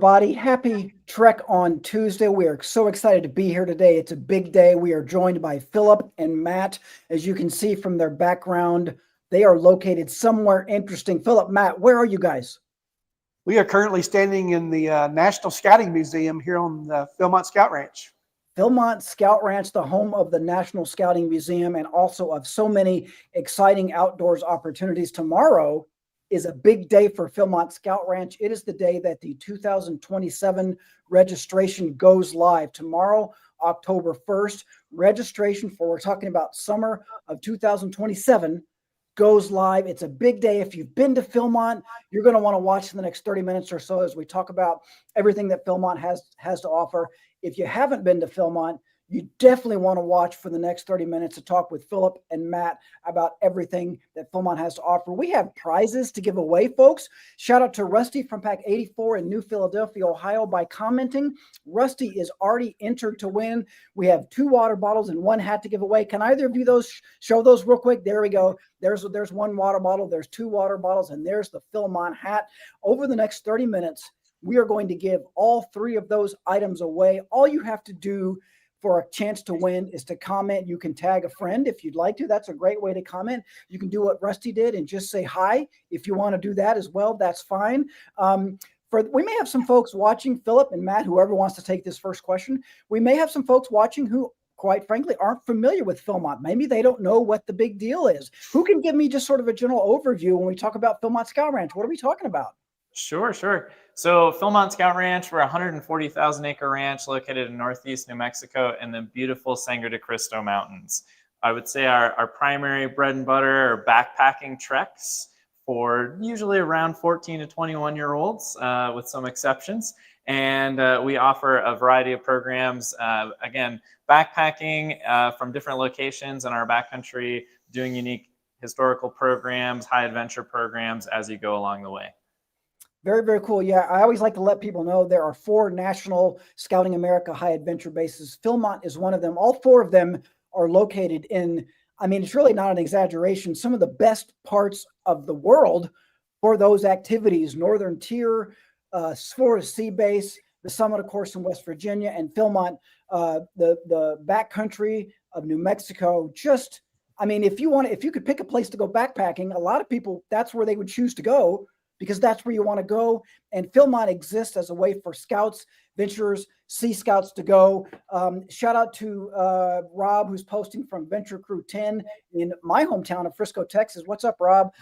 Everybody, happy Trek on Tuesday. We are so excited to be here today. It's a big day. We are joined by Philip and Matt. As you can see from their background, they are located somewhere interesting. Philip, Matt, where are you guys? We are currently standing in the National Scouting Museum here on the Philmont Scout Ranch. Philmont Scout Ranch, the home of the National Scouting Museum and also of so many exciting outdoors opportunities. Tomorrow is a big day for Philmont Scout Ranch. It is the day that the 2027 registration goes live. Tomorrow, October 1st, registration for, we're talking about summer of 2027, goes live. It's a big day. If you've been to Philmont, you're going to want to watch in the next 30 minutes or so as we talk about everything that Philmont has to offer. If you haven't been to Philmont, you definitely want to watch for the next 30 minutes to talk with Philip and Matt about everything that Philmont has to offer. We have prizes to give away, folks. Shout out to Rusty from Pack 84 in New Philadelphia, Ohio, by commenting. Rusty is already entered to win. We have 2 water bottles and 1 hat to give away. Can either of you show those real quick? There we go. There's 1 water bottle, there's 2 water bottles, and there's the Philmont hat. Over the next 30 minutes, we are going to give all 3 of those items away. All you have to do for a chance to win is to comment. You can tag a friend if you'd like to. That's a great way to comment. You can do what Rusty did and just say hi. If you want to do that as well, that's fine. We may have some folks watching, Philip and Matt, whoever wants to take this first question. We may have some folks watching who, quite frankly, aren't familiar with Philmont. Maybe they don't know what the big deal is. Who can give me just sort of a general overview when we talk about Philmont Scout Ranch? What are we talking about? Sure. So Philmont Scout Ranch, we're a 140,000 acre ranch located in northeast New Mexico in the beautiful Sangre de Cristo Mountains. I would say our primary bread and butter are backpacking treks for usually around 14 to 21-year-olds, with some exceptions. And we offer a variety of programs, again, backpacking from different locations in our backcountry, doing unique historical programs, high adventure programs as you go along the way. Very, very cool. Yeah, I always like to let people know there are 4 National Scouting America high adventure bases. Philmont is one of them. All 4 of them are located in, I mean, it's really not an exaggeration, some of the best parts of the world for those activities. Northern Tier, Florida Sea Base, the Summit, of course, in West Virginia, and Philmont, the backcountry of New Mexico. Just, I mean, if you could pick a place to go backpacking, a lot of people, that's where they would choose to go, because that's where you want to go. And Philmont exists as a way for scouts, venturers, Sea Scouts to go. Shout out to Rob, who's posting from Venture Crew 10 in my hometown of Frisco, Texas. What's up, Rob?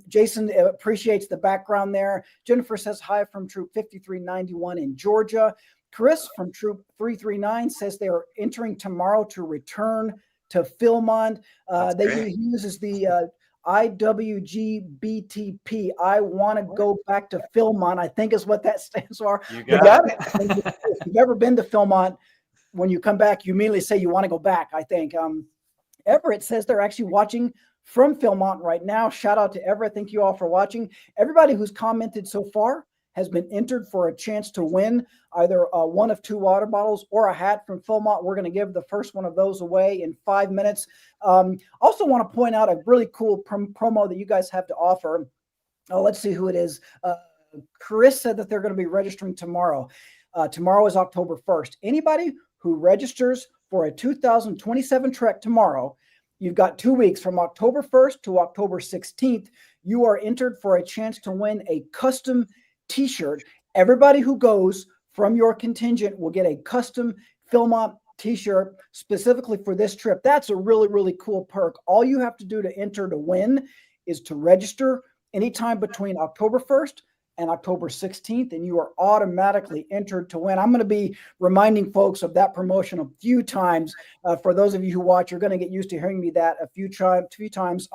Jason appreciates the background there. Jennifer says hi from Troop 5391 in Georgia. Chris from Troop 339 says they are entering tomorrow to return to Philmont. He uses the IWGBTP. I want to go back to Philmont, I think is what that stands for. You got it. If you've ever been to Philmont, when you come back, you immediately say you want to go back, I think. Everett says they're actually watching from Philmont right now. Shout out to Everett. Thank you all for watching. Everybody who's commented so far has been entered for a chance to win either 1 of 2 water bottles or a hat from Philmont. We're going to give the first one of those away in 5 minutes. Also want to point out a really cool promo that you guys have to offer. Let's see who it is. Chris said that they're going to be registering tomorrow. Tomorrow is October 1st. Anybody who registers for a 2027 trek tomorrow, you've got 2 weeks from October 1st to October 16th. You are entered for a chance to win a custom t-shirt. Everybody who goes from your contingent will get a custom Philmont t-shirt specifically for this trip. That's a really, really cool perk. All you have to do to enter to win is to register anytime between October 1st and October 16th, and you are automatically entered to win. I'm going to be reminding folks of that promotion a few times. For those of you who watch, you're going to get used to hearing me that a few times.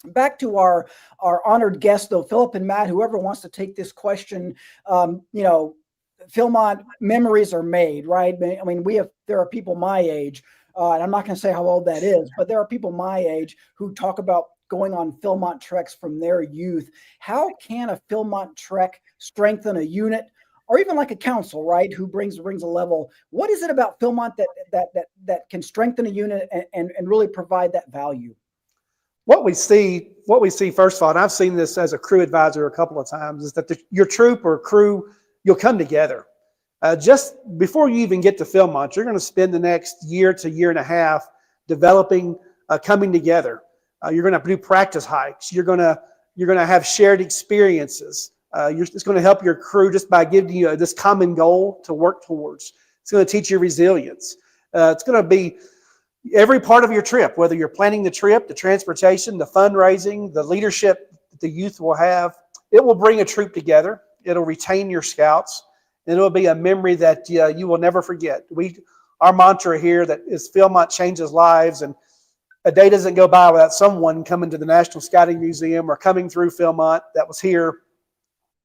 Back to our honored guests, though, Philip and Matt, whoever wants to take this question. Philmont memories are made, right? I mean, there are people my age, and I'm not going to say how old that is, but there are people my age who talk about going on Philmont treks from their youth. How can a Philmont trek strengthen a unit, or even like a council, right, who brings a level? What is it about Philmont that can strengthen a unit and really provide that value? What we see, first of all, and I've seen this as a crew advisor a couple of times, is that your troop or crew you'll come together. Just before you even get to Philmont, you're going to spend the next year to year and a half developing, coming together. You're going to do practice hikes. You're going to have shared experiences. It's going to help your crew just by giving you this common goal to work towards. It's going to teach you resilience. It's going to be every part of your trip, whether you're planning the trip, the transportation, the fundraising, the leadership that the youth will have. It will bring a troop together. It'll retain your scouts. And it'll be a memory that you will never forget. Our mantra here that is Philmont changes lives, and a day doesn't go by without someone coming to the National Scouting Museum or coming through Philmont that was here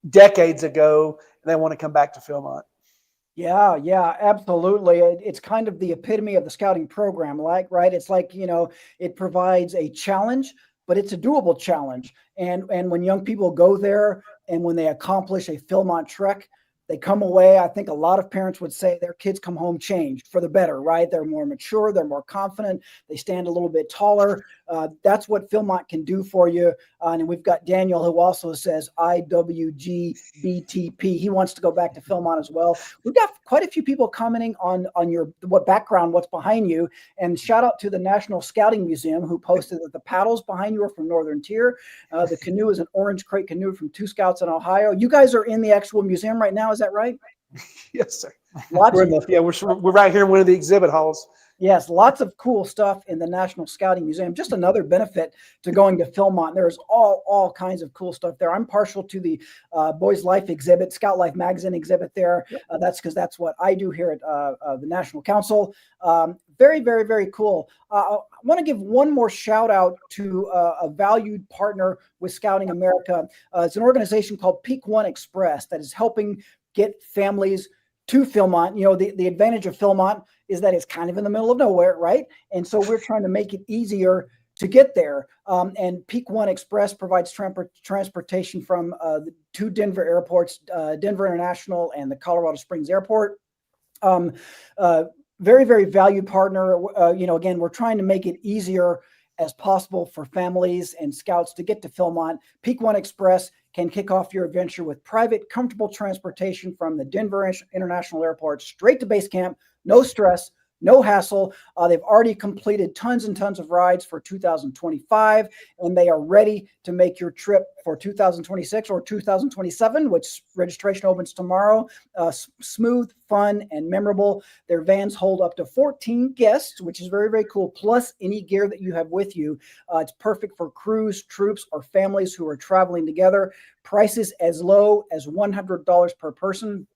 decades ago, and they want to come back to Philmont. Yeah, yeah, absolutely. It's kind of the epitome of the scouting program, right? It's like, it provides a challenge, but it's a doable challenge. And when young people go there and when they accomplish a Philmont trek, they come away. I think a lot of parents would say their kids come home changed for the better, right? They're more mature, they're more confident, they stand a little bit taller. That's what Philmont can do for you. And we've got Daniel, who also says IWGBTP. He wants to go back to Philmont as well. We've got quite a few people commenting on your background, what's behind you. And shout out to the National Scouting Museum, who posted that the paddles behind you are from Northern Tier. The canoe is an orange crate canoe from Two Scouts in Ohio. You guys are in the actual museum right now, is that right? Yes, sir. Lots we're of right here in one of the exhibit halls. Yes, lots of cool stuff in the National Scouting Museum. Just another benefit to going to Philmont. There's all kinds of cool stuff there. I'm partial to the Boys Life exhibit, Scout Life magazine exhibit there. That's because that's what I do here at the National Council. Very, very, very cool. I want to give one more shout out to a valued partner with Scouting America. It's an organization called Peak One Express that is helping get families to Philmont. The advantage of Philmont is that it's kind of in the middle of nowhere, right? And so we're trying to make it easier to get there. And Peak One Express provides transportation from the two Denver airports, Denver International and the Colorado Springs Airport. Very, very valued partner. Again, we're trying to make it easier as possible for families and scouts to get to Philmont. Peak One Express can kick off your adventure with private, comfortable transportation from the Denver International Airport straight to base camp. No stress, no hassle. They've already completed tons and tons of rides for 2025, and they are ready to make your trip for 2026 or 2027, which registration opens tomorrow. Smooth, fun, and memorable. Their vans hold up to 14 guests, which is very, very cool, plus any gear that you have with you. It's perfect for crews, troops, or families who are traveling together. Prices as low as $100 per person.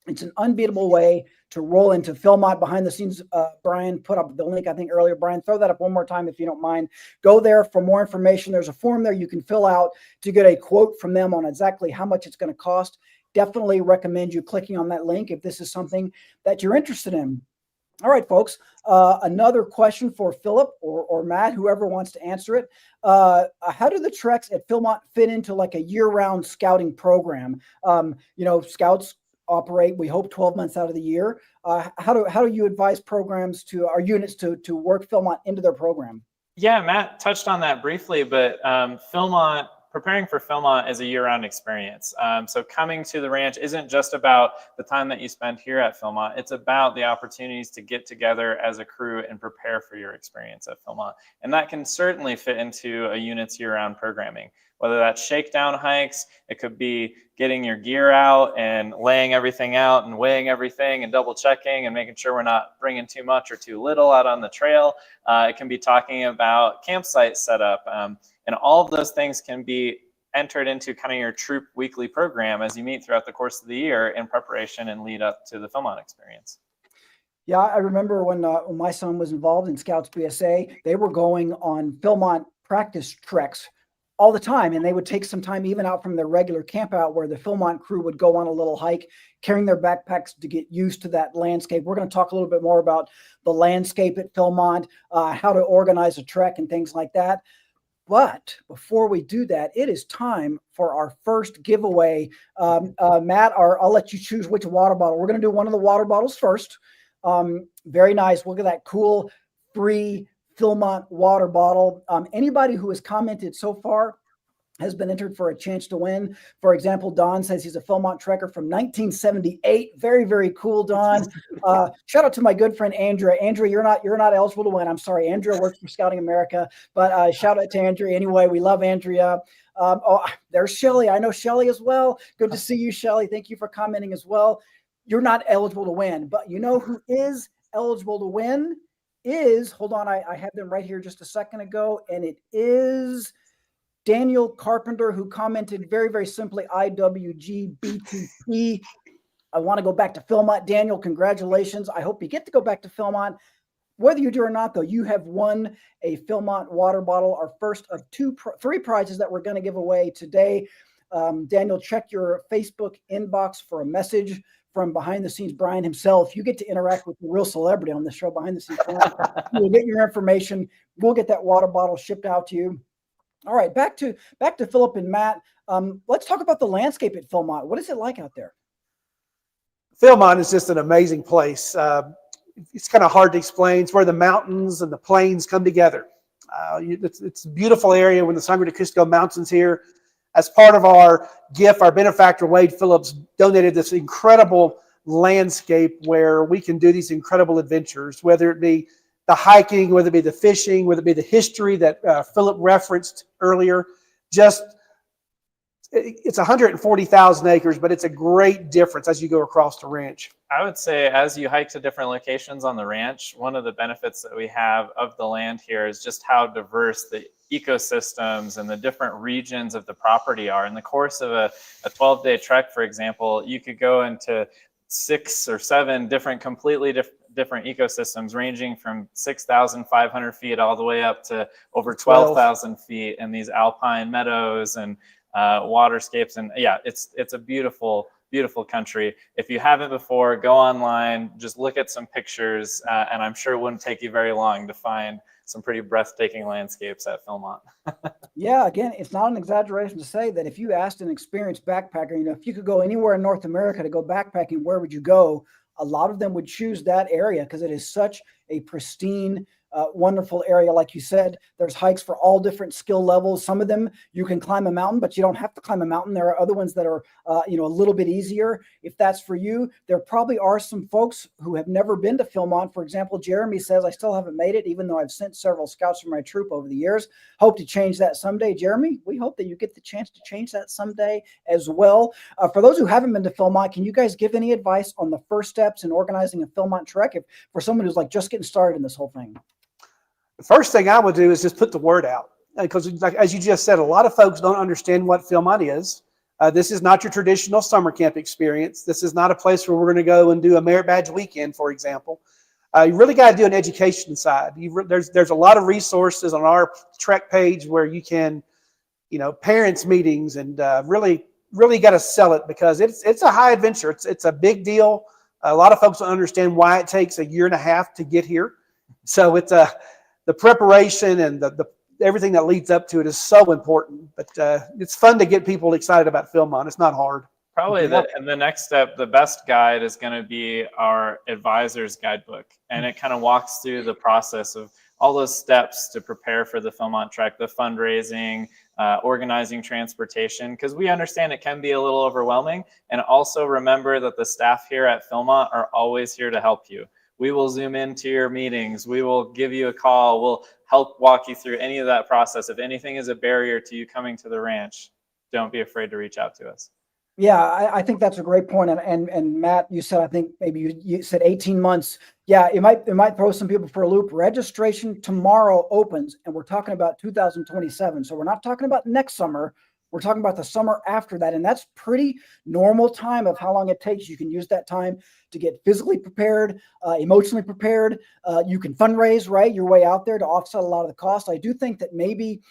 It's an unbeatable way to roll into Philmont. Behind the scenes, Brian put up the link, I think, earlier. Brian, throw that up one more time if you don't mind. Go there for more information. There's a form there you can fill out to get a quote from them on exactly how much it's going to cost. Definitely recommend you clicking on that link if this is something that you're interested in. All right, folks. Another question for Philip or Matt, whoever wants to answer it. How do the treks at Philmont fit into like a year-round scouting program? Scouts operate, we hope, 12 months out of the year. How do you advise programs to our units to work Philmont into their program? Yeah, Matt touched on that briefly, but preparing for Philmont is a year-round experience. So coming to the ranch isn't just about the time that you spend here at Philmont. It's about the opportunities to get together as a crew and prepare for your experience at Philmont. And that can certainly fit into a unit's year-round programming. Whether that's shakedown hikes, it could be getting your gear out and laying everything out and weighing everything and double checking and making sure we're not bringing too much or too little out on the trail. It can be talking about campsite setup. And all of those things can be entered into kind of your troop weekly program as you meet throughout the course of the year in preparation and lead up to the Philmont experience. Yeah, I remember when my son was involved in Scouts BSA, they were going on Philmont practice treks all the time, and they would take some time even out from their regular camp out where the Philmont crew would go on a little hike, carrying their backpacks to get used to that landscape. We're going to talk a little bit more about the landscape at Philmont, how to organize a trek and things like that. But before we do that, it is time for our first giveaway. Matt, I'll let you choose which water bottle. We're going to do one of the water bottles first. Very nice. Look at that cool free Philmont water bottle. Anybody who has commented so far has been entered for a chance to win. For example, Don says he's a Philmont Trekker from 1978. Very, very cool, Don. Shout out to my good friend Andrea. Andrea, you're not eligible to win. I'm sorry. Andrea works for Scouting America, but shout out to Andrea anyway. We love Andrea. There's Shelly. I know Shelly as well. Good to see you, Shelly. Thank you for commenting as well. You're not eligible to win, but you know who is eligible to win is, hold on, I had them right here just a second ago, and it is Daniel Carpenter, who commented very, very simply, IWGBTP. I want to go back to Philmont. Daniel, congratulations. I hope you get to go back to Philmont. Whether you do or not, though, you have won a Philmont water bottle, our first of three prizes that we're going to give away today. Daniel, check your Facebook inbox for a message from behind the scenes Brian himself. You get to interact with the real celebrity on the show, behind the scenes Brian. You'll get your information. We'll get that water bottle shipped out to you. All right, back to Philip and Matt. Let's talk about the landscape at Philmont. What is it like out there? Philmont is just an amazing place. It's kind of hard to explain. It's where the mountains and the plains come together. It's a beautiful area when the Sangre de Cristo Mountains here. As part of our gift, our benefactor Wade Phillips donated this incredible landscape where we can do these incredible adventures, whether it be the hiking, whether it be the fishing, whether it be the history that Philip referenced earlier. It's 140,000 acres, but it's a great difference as you go across the ranch. I would say as you hike to different locations on the ranch, one of the benefits that we have of the land here is just how diverse the ecosystems and the different regions of the property are. In the course of a 12-day trek, for example, you could go into 6 or 7 different, completely different ecosystems, ranging from 6,500 feet all the way up to over 12,000 feet in these alpine meadows and waterscapes. And yeah, it's a beautiful country. If you haven't before, go online, just look at some pictures, and I'm sure it wouldn't take you very long to find some pretty breathtaking landscapes at Philmont. Yeah, again, it's not an exaggeration to say that if you asked an experienced backpacker, if you could go anywhere in North America to go backpacking, where would you go? A lot of them would choose that area because it is such a pristine, wonderful area. Like you said, there's hikes for all different skill levels. Some of them you can climb a mountain, but you don't have to climb a mountain. There are other ones that are, a little bit easier. If that's for you, there probably are some folks who have never been to Philmont. For example, Jeremy says, I still haven't made it, even though I've sent several scouts from my troop over the years. Hope to change that someday. Jeremy, we hope that you get the chance to change that someday as well. For those who haven't been to Philmont, can you guys give any advice on the first steps in organizing a Philmont trek for someone who's like just getting started in this whole thing? The first thing I would do is just put the word out, because as you just said, a lot of folks don't understand what Philmont is. This is not your traditional summer camp experience. This is not a place where we're going to go and do a merit badge weekend, for example. You really got to do an education side. There's a lot of resources on our Trek page where you can, parents meetings, and really got to sell it, because it's a high adventure. It's a big deal. A lot of folks don't understand why it takes 1.5 years to get here. So the preparation and the everything that leads up to it is so important. But it's fun to get people excited about Philmont. It's not hard. Probably the next step, the best guide is going to be our advisor's guidebook. And it kind of walks through the process of all those steps to prepare for the Philmont trek, the fundraising, organizing transportation, because we understand it can be a little overwhelming. And also remember that the staff here at Philmont are always here to help you. We will zoom into your meetings. We will give you a call. We'll help walk you through any of that process. If anything is a barrier to you coming to the ranch, don't be afraid to reach out to us. Yeah, I think that's a great point. And Matt, you said, I think maybe you said 18 months. Yeah, it might throw some people for a loop. Registration tomorrow opens, and we're talking about 2027. So we're not talking about next summer. We're talking about the summer after that. And that's pretty normal time of how long it takes. You can use that time to get physically prepared, emotionally prepared. You can fundraise, right, your way out there to offset a lot of the costs. I do think that maybe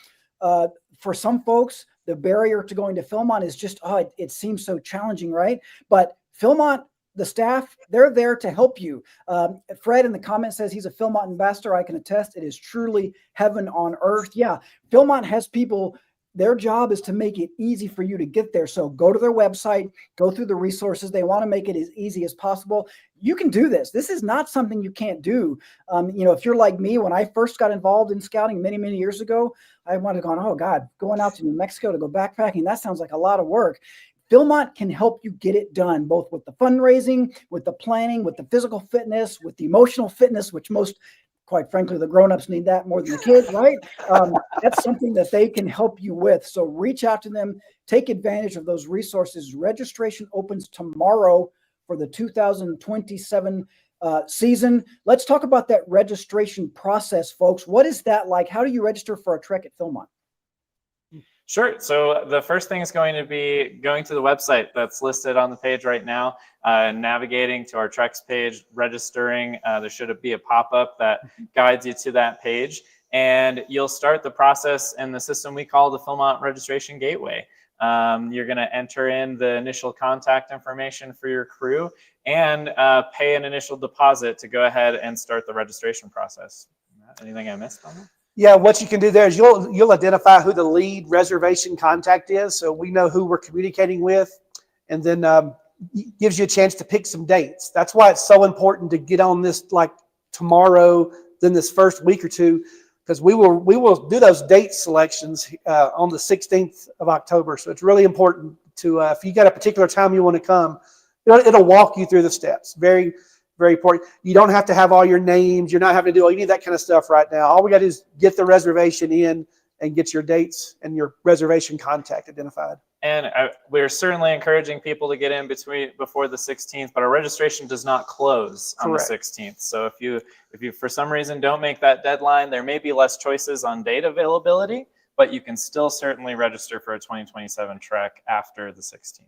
for some folks, the barrier to going to Philmont is just, it seems so challenging, right? But Philmont, the staff, they're there to help you. Fred in the comments says he's a Philmont ambassador. I can attest it is truly heaven on earth. Yeah, Philmont has people Their job is to make it easy for you to get there. So go to their website, go through the resources. They want to make it as easy as possible. You can do this. This is not something you can't do. If you're like me, when I first got involved in scouting many, many years ago, I wanted to go, oh God, going out to New Mexico to go backpacking, that sounds like a lot of work. Philmont can help you get it done, both with the fundraising, with the planning, with the physical fitness, with the emotional fitness, which most, quite frankly, the grown-ups need that more than the kids, right? That's something that they can help you with. So reach out to them, take advantage of those resources. Registration opens tomorrow for the 2027 season. Let's talk about that registration process, folks. What is that like? How do you register for a trek at Philmont? Sure. So the first thing is going to be going to the website that's listed on the page right now, navigating to our Treks page, registering. There should be a pop-up that guides you to that page, and you'll start the process in the system we call the Philmont Registration Gateway. You're going to enter in the initial contact information for your crew and pay an initial deposit to go ahead and start the registration process. Anything I missed on that? Yeah, what you can do there is you'll identify who the lead reservation contact is, so we know who we're communicating with, and then gives you a chance to pick some dates. That's why it's so important to get on this like tomorrow, then this first week or two, because we will do those date selections on the 16th of October. So it's really important to if you got a particular time you want to come, it'll walk you through the steps. Very, very important. You don't have to have all your names. You're not having to do any of that kind of stuff right now. All we got to do is get the reservation in and get your dates and your reservation contact identified. And we're certainly encouraging people to get in before the 16th, but our registration does not close on Correct. the 16th. So if you for some reason don't make that deadline, there may be less choices on date availability, but you can still certainly register for a 2027 trek after the 16th.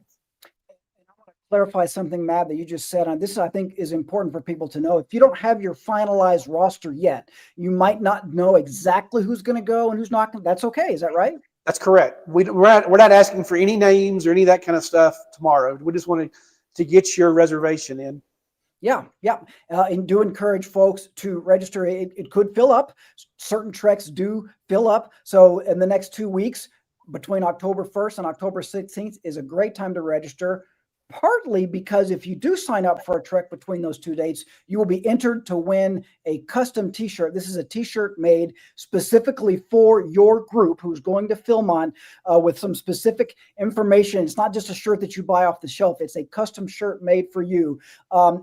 Clarify something, Matt, that you just said on this, I think is important for people to know. If you don't have your finalized roster yet, you might not know exactly who's going to go and who's not. That's okay. Is that right? That's correct. We're not asking for any names or any of that kind of stuff tomorrow. We just wanted to get your reservation in. Yeah. And do encourage folks to register. It could fill up. Certain treks do fill up. So in the next 2 weeks, between October 1st and October 16th is a great time to register. Partly because if you do sign up for a trek between those 2 dates, you will be entered to win a custom t-shirt. This is a t-shirt made specifically for your group who's going to Philmont with some specific information. It's not just a shirt that you buy off the shelf. It's a custom shirt made for you.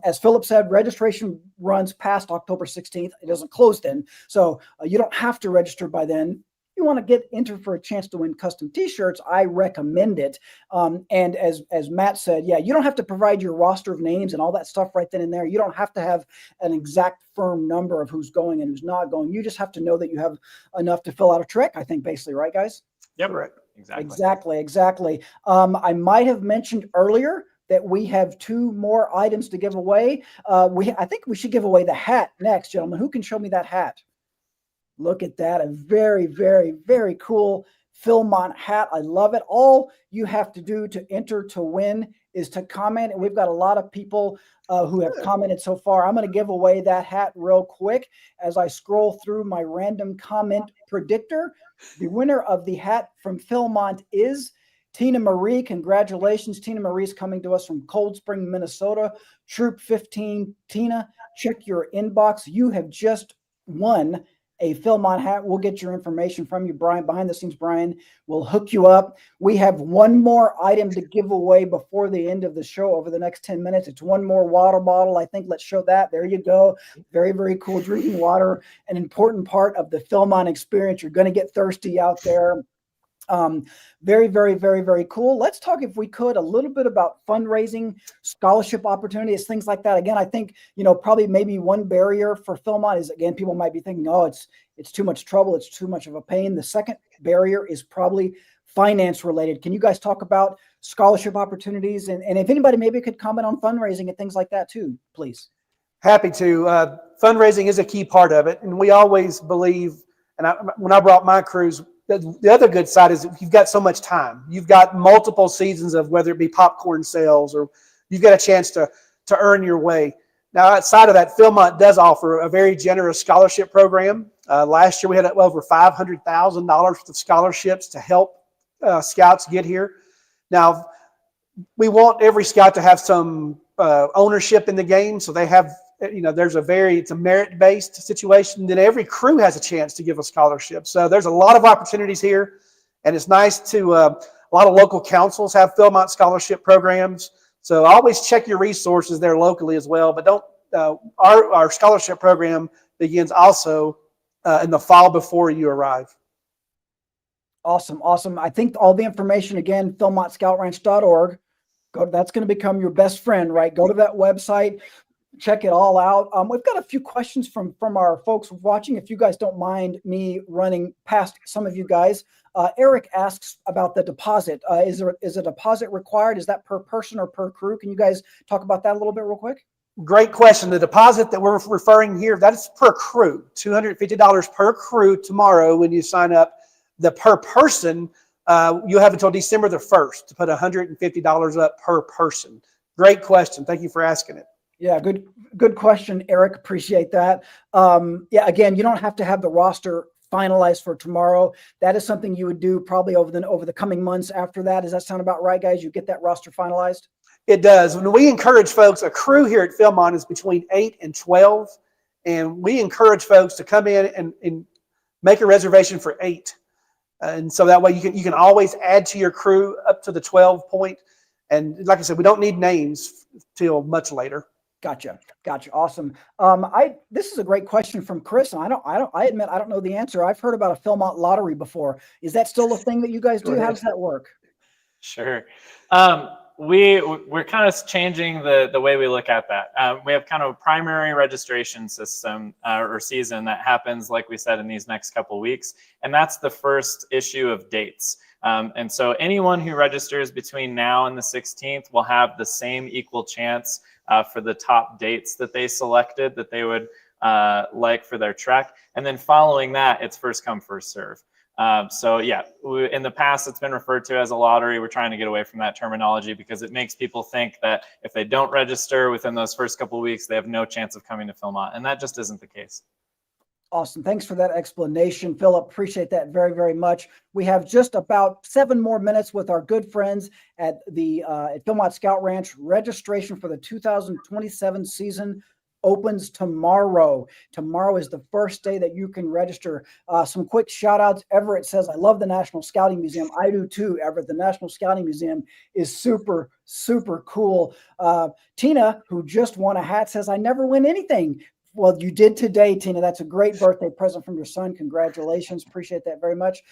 As Philip said, registration runs past October 16th. It doesn't close then. So you don't have to register by then. You want to get entered for a chance to win custom t-shirts, I recommend it. And as Matt said, yeah, you don't have to provide your roster of names and all that stuff right then and there. You don't have to have an exact firm number of who's going and who's not going. You just have to know that you have enough to fill out a trek, I think, basically, right, guys? Yep, right. Exactly. I might have mentioned earlier that we have 2 more items to give away. I think we should give away the hat next, gentlemen. Who can show me that hat? Look at that. A very, very, very cool Philmont hat. I love it. All you have to do to enter to win is to comment. And we've got a lot of people who have commented so far. I'm going to give away that hat real quick as I scroll through my random comment predictor. The winner of the hat from Philmont is Tina Marie. Congratulations. Tina Marie is coming to us from Cold Spring, Minnesota. Troop 15. Tina, check your inbox. You have just won a Philmont hat. We'll get your information from you, Brian. Behind the scenes, Brian will hook you up. We have 1 more item to give away before the end of the show over the next 10 minutes. It's 1 more water bottle. I think let's show that. There you go. Very, very cool drinking water. An important part of the Philmont experience. You're going to get thirsty out there. Very, very, very, very cool. Let's talk, if we could, a little bit about fundraising, scholarship opportunities, things like that. Again, I think, probably maybe one barrier for Philmont is, again, people might be thinking, oh, it's too much trouble. It's too much of a pain. The second barrier is probably finance related. Can you guys talk about scholarship opportunities? And if anybody maybe could comment on fundraising and things like that too, please. Happy to. Fundraising is a key part of it. And we always believe, and when I brought my crews, the other good side is you've got so much time. You've got multiple seasons of whether it be popcorn sales or you've got a chance to earn your way. Now, outside of that, Philmont does offer a very generous scholarship program. Last year, we had over $500,000 worth of scholarships to help scouts get here. Now, we want every scout to have some ownership in the game, so they have, it's a merit-based situation. Then every crew has a chance to give a scholarship. So there's a lot of opportunities here, and it's nice to, a lot of local councils have Philmont scholarship programs. So always check your resources there locally as well. But our scholarship program begins also in the fall before you arrive. Awesome. Awesome. I think all the information, again, PhilmontScoutRanch.org. That's going to become your best friend, right? Go to that website, check it all out. We've got a few questions from our folks watching. If you guys don't mind me running past some of you guys, Eric asks about the deposit. Is a deposit required? Is that per person or per crew? Can you guys talk about that a little bit real quick? Great question. The deposit that we're referring here, that is per crew, $250 per crew tomorrow when you sign up. The per person, you have until December the 1st to put $150 up per person. Great question. Thank you for asking it. Yeah, good question, Eric. Appreciate that. Yeah, again, you don't have to have the roster finalized for tomorrow. That is something you would do probably over the coming months after that. Does that sound about right, guys? You get that roster finalized? It does. When we encourage folks, a crew here at Philmont is between 8 and 12, and we encourage folks to come in and make a reservation for 8. And so that way you can always add to your crew up to the 12 point. And like I said, we don't need names till much later. Gotcha. Awesome. This is a great question from Chris. I admit I don't know the answer. I've heard about a Philmont lottery before. Is that still a thing that you guys do? How does that work? Sure. We're kind of changing the way we look at that. We have kind of a primary registration system or season that happens, like we said, in these next couple weeks, and that's the first issue of dates. And so anyone who registers between now and the 16th will have the same equal chance for the top dates that they selected that they would like for their trek. And then following that, it's first come, first serve. So yeah, in the past, it's been referred to as a lottery. We're trying to get away from that terminology because it makes people think that if they don't register within those first couple of weeks, they have no chance of coming to Philmont. And that just isn't the case. Awesome. Thanks for that explanation, Philip. Appreciate that very, very much. We have just about 7 more minutes with our good friends at the at Philmont Scout Ranch. Registration for the 2027 season opens tomorrow. Tomorrow is the first day that you can register. Some quick shout outs. Everett says, I love the National Scouting Museum. I do too, Everett. The National Scouting Museum is super, super cool. Tina, who just won a hat, says, I never win anything. Well, you did today, Tina. That's a great birthday present from your son. Congratulations. Appreciate that very much.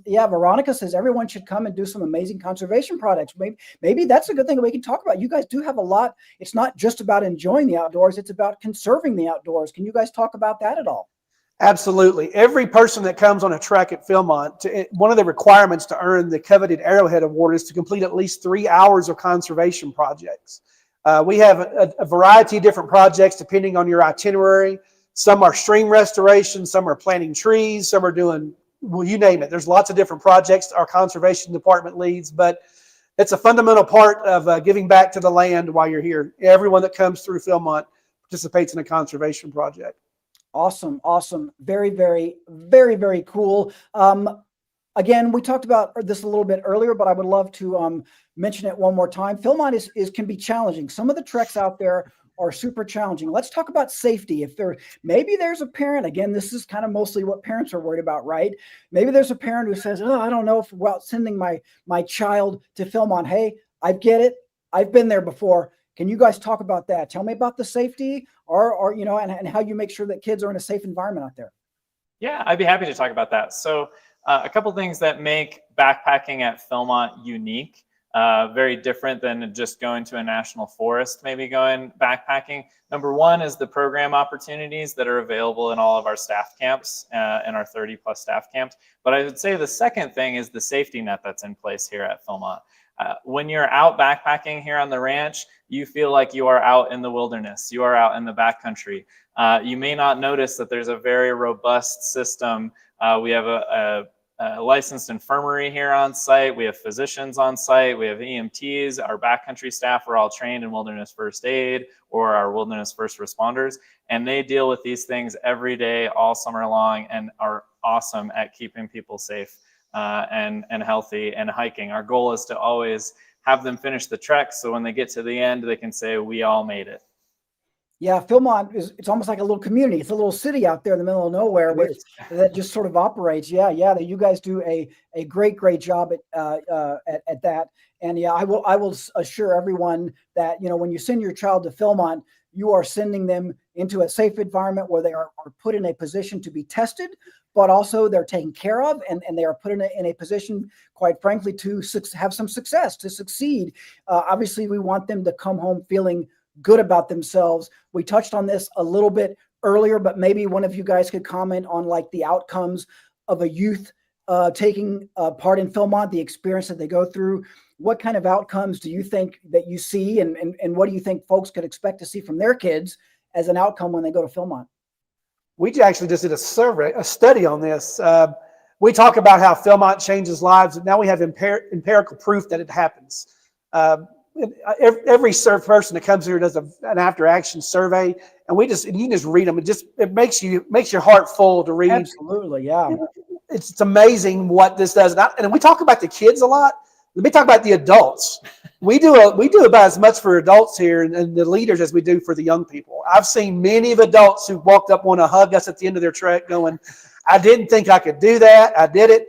Yeah, Veronica says everyone should come and do some amazing conservation projects. Maybe that's a good thing that we can talk about. You guys do have a lot. It's not just about enjoying the outdoors. It's about conserving the outdoors. Can you guys talk about that at all? Absolutely. Every person that comes on a trek at Philmont, one of the requirements to earn the coveted Arrowhead Award is to complete at least 3 hours of conservation projects. We have a variety of different projects depending on your itinerary. Some are stream restoration, some are planting trees, some are doing, well, you name it. There's lots of different projects our conservation department leads, but it's a fundamental part of giving back to the land while you're here. Everyone that comes through Philmont participates in a conservation project. Awesome. Awesome. Very, very, very, very cool. Again, we talked about this a little bit earlier, but I would love to mention it one more time. Philmont can be challenging. Some of the treks out there are super challenging. Let's talk about safety. Maybe there's a parent, again, this is kind of mostly what parents are worried about, right? Maybe there's a parent who says, oh, I don't know about sending my child to Philmont. Hey, I get it. I've been there before. Can you guys talk about that? Tell me about the safety and how you make sure that kids are in a safe environment out there. Yeah, I'd be happy to talk about that. So a couple things that make backpacking at Philmont unique, very different than just going to a national forest, maybe going backpacking. Number one is the program opportunities that are available in all of our staff camps and our 30+ staff camps. But I would say the second thing is the safety net that's in place here at Philmont. When you're out backpacking here on the ranch, you feel like you are out in the wilderness. You are out in the backcountry. You may not notice that there's a very robust system. We have a licensed infirmary here on site. We have physicians on site. We have EMTs. Our backcountry staff are all trained in wilderness first aid or our wilderness first responders. And they deal with these things every day, all summer long, and are awesome at keeping people safe. and healthy and hiking. Our goal is to always have them finish the trek, so when they get to the end, they can say, we all made it. Yeah, Philmont it's almost like a little community. It's a little city out there in the middle of nowhere that just sort of operates. Yeah, that you guys do a great job at that. And yeah, I will assure everyone that, you know, when you send your child to Philmont, you are sending them into a safe environment where they are put in a position to be tested, but also they're taken care of, and they are put in a position, quite frankly, to have some success, to succeed. Obviously, we want them to come home feeling good about themselves. We touched on this a little bit earlier, but maybe one of you guys could comment on like the outcomes of a youth taking part in Philmont, the experience that they go through. What kind of outcomes do you think that you see, and what do you think folks could expect to see from their kids as an outcome when they go to Philmont? We actually just did a study on this. We talk about how Philmont changes lives, and now we have empirical proof that it happens. Every person that comes here does an after-action survey, and you can just read them. It makes your heart full to read. Absolutely, yeah. It's amazing what this does. And we talk about the kids a lot. Let me talk about the adults. We do about as much for adults here and the leaders as we do for the young people. I've seen many of adults who walked up want to hug us at the end of their trek going, I didn't think I could do that. I did it.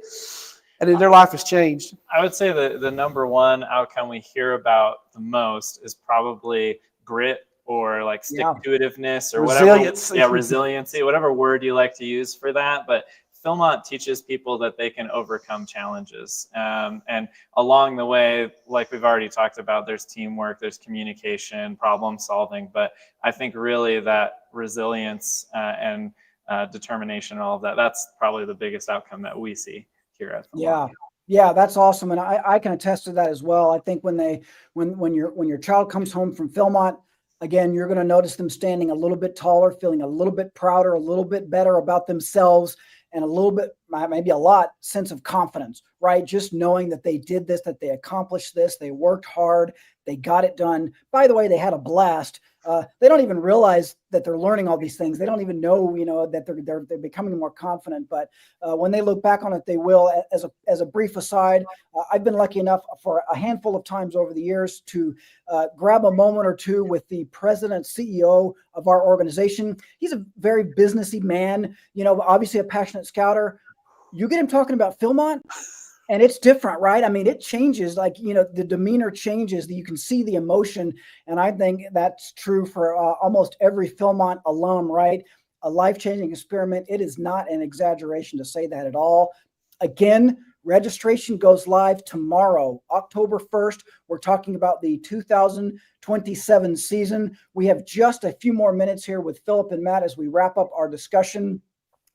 And then their life has changed. I would say the number one outcome we hear about the most is probably grit, or like stick-to-itiveness, or resilience. Whatever. Yeah, resiliency, whatever word you like to use for that. But Philmont teaches people that they can overcome challenges. And along the way, like we've already talked about, there's teamwork, there's communication, problem solving. But I think really that resilience and determination, all of that, that's probably the biggest outcome that we see here at Philmont. Yeah, that's awesome. And I can attest to that as well. I think when your child comes home from Philmont, again, you're going to notice them standing a little bit taller, feeling a little bit prouder, a little bit better about themselves, and a little bit, maybe a lot, sense of confidence, right? Just knowing that they did this, that they accomplished this, they worked hard, they got it done. By the way, they had a blast. They don't even realize that they're learning all these things. They don't even know, that they're becoming more confident. But when they look back on it, they will. As a brief aside, I've been lucky enough for a handful of times over the years to grab a moment or two with the president, CEO of our organization. He's a very businessy man, obviously a passionate scouter. You get him talking about Philmont, and it's different, right? I mean, it changes, the demeanor changes, you can see the emotion. And I think that's true for almost every Philmont alum, right? A life-changing experiment. It is not an exaggeration to say that at all. Again, registration goes live tomorrow, October 1st. We're talking about the 2027 season. We have just a few more minutes here with Philip and Matt as we wrap up our discussion.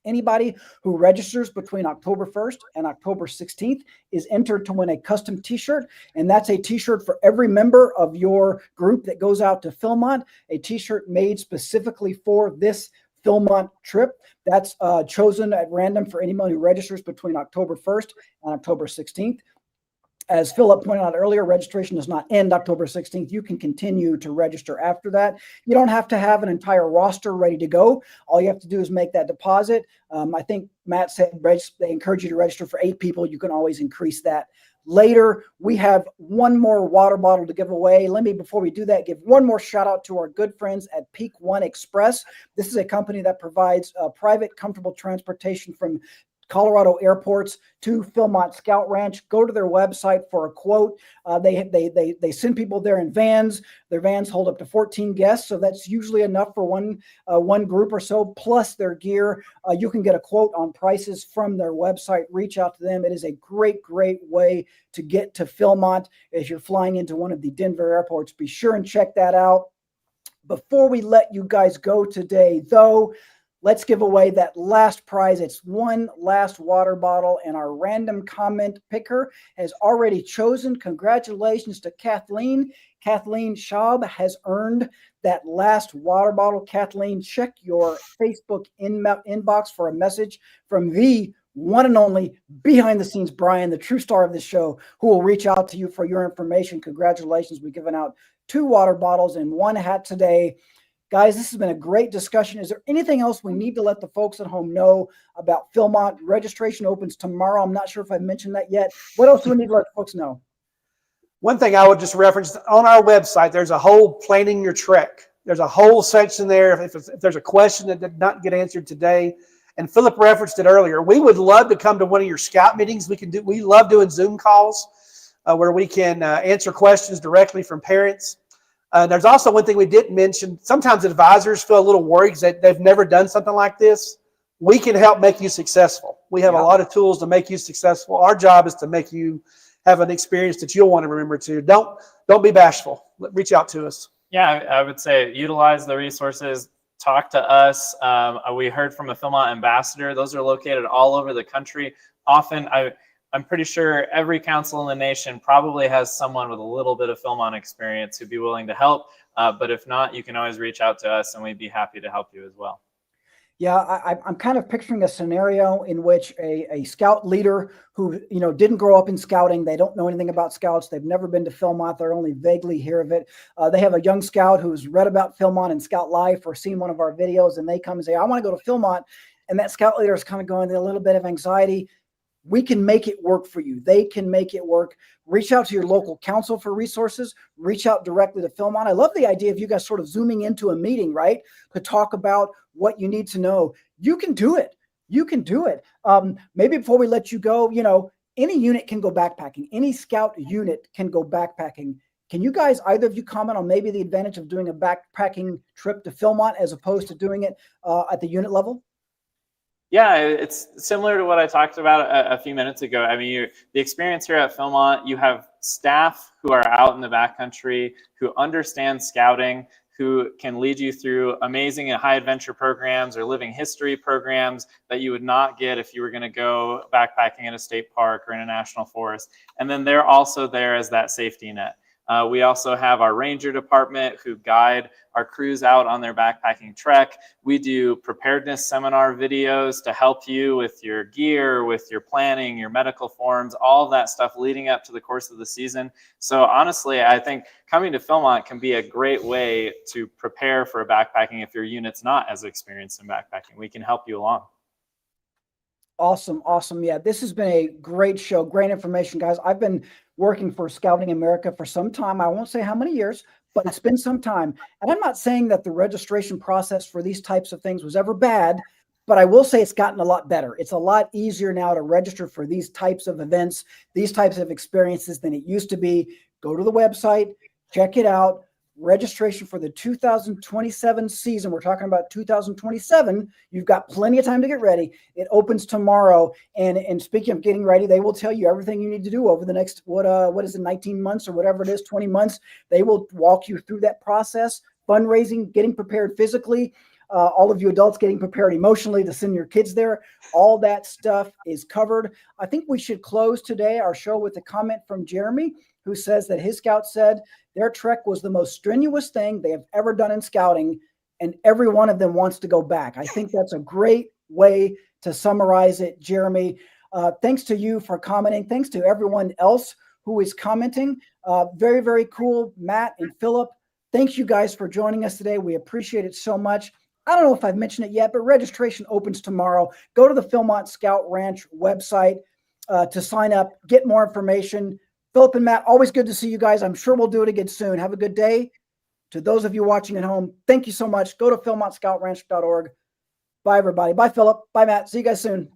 Anybody who registers between October 1st and October 16th is entered to win a custom t-shirt. And that's a t-shirt for every member of your group that goes out to Philmont, a t-shirt made specifically for this Philmont trip. That's chosen at random for anyone who registers between October 1st and October 16th. As Philip pointed out earlier, registration does not end October 16th. You can continue to register after that. You don't have to have an entire roster ready to go. All you have to do is make that deposit. I think Matt said they encourage you to register for 8 people. You can always increase that later. We have one more water bottle to give away. Let me, before we do that, give one more shout out to our good friends at Peak One Express. This is a company that provides private, comfortable transportation from Colorado airports to Philmont Scout Ranch. Go to their website for a quote. They send people there in vans. Their vans hold up to 14 guests, so that's usually enough for one group or so, plus their gear. You can get a quote on prices from their website. Reach out to them. It is a great way to get to Philmont if you're flying into one of the Denver airports. Be sure and check that out. Before we let you guys go today, though, let's give away that last prize. It's one last water bottle, and our random comment picker has already chosen. Congratulations to Kathleen. Kathleen Schaub has earned that last water bottle. Kathleen, check your Facebook inbox for a message from the one and only behind the scenes Brian, the true star of the show, who will reach out to you for your information. Congratulations. We've given out 2 water bottles and 1 hat today. Guys, this has been a great discussion. Is there anything else we need to let the folks at home know about Philmont? Registration opens tomorrow. I'm not sure if I mentioned that yet. What else do we need to let folks know? One thing I would just reference, on our website, there's a whole planning your trek. There's a whole section there. If there's a question that did not get answered today, and Philip referenced it earlier, we would love to come to one of your scout meetings. We love doing Zoom calls where we can answer questions directly from parents. There's also one thing we didn't mention. Sometimes advisors feel a little worried that they've never done something like this. We can help make you successful. We have a lot of tools to make you successful. Our job is to make you have an experience that you'll want to remember too. Don't be bashful. Reach out to us. Yeah, I would say utilize the resources. Talk to us. We heard from a Philmont ambassador. Those are located all over the country. Often, I'm pretty sure every council in the nation probably has someone with a little bit of Philmont experience who'd be willing to help. But if not, you can always reach out to us and we'd be happy to help you as well. Yeah, I'm kind of picturing a scenario in which a scout leader who, didn't grow up in scouting, they don't know anything about scouts, they've never been to Philmont, they're only vaguely hear of it. They have a young scout who's read about Philmont and Scout Life or seen one of our videos, and they come and say, I want to go to Philmont. And that scout leader is kind of going, a little bit of anxiety. We can make it work for you. They can make it work. Reach out to your local council for resources. Reach out directly to Philmont. I love the idea of you guys sort of zooming into a meeting, right, to talk about what you need to know. You can do it. You can do it. Maybe before we let you go, any unit can go backpacking. Any scout unit can go backpacking. Can you guys, either of you, comment on maybe the advantage of doing a backpacking trip to Philmont as opposed to doing it at the unit level? Yeah, it's similar to what I talked about a few minutes ago. I mean, the experience here at Philmont, you have staff who are out in the backcountry, who understand scouting, who can lead you through amazing and high adventure programs or living history programs that you would not get if you were going to go backpacking in a state park or in a national forest. And then they're also there as that safety net. We also have our ranger department who guide our crews out on their backpacking trek. We do preparedness seminar videos to help you with your gear, with your planning, your medical forms, all of that stuff leading up to the course of the season. So honestly, I think coming to Philmont can be a great way to prepare for backpacking if your unit's not as experienced in backpacking. We can help you along. Awesome. Awesome. Yeah, this has been a great show. Great information, guys. I've been working for Scouting America for some time. I won't say how many years, but it's been some time. And I'm not saying that the registration process for these types of things was ever bad, but I will say it's gotten a lot better. It's a lot easier now to register for these types of events, these types of experiences than it used to be. Go to the website, check it out. Registration for the 2027 season. We're talking about 2027. You've got plenty of time to get ready. It opens tomorrow. And speaking of getting ready, they will tell you everything you need to do over the next, what is it, 19 months or whatever it is, 20 months. They will walk you through that process, fundraising, getting prepared physically, all of you adults getting prepared emotionally to send your kids there. All that stuff is covered. I think we should close today our show with a comment from Jeremy, who says that his scout said their trek was the most strenuous thing they have ever done in scouting, and every one of them wants to go back. I think that's a great way to summarize it, Jeremy. Thanks to you for commenting. Thanks to everyone else who is commenting. Very, very cool. Matt and Philip, thanks you guys for joining us today. We appreciate it so much. I don't know if I've mentioned it yet, but registration opens tomorrow. Go to the Philmont Scout Ranch website to sign up, get more information. Philip and Matt, always good to see you guys. I'm sure we'll do it again soon. Have a good day. To those of you watching at home, thank you so much. Go to philmontscoutranch.org. Bye, everybody. Bye, Philip. Bye, Matt. See you guys soon.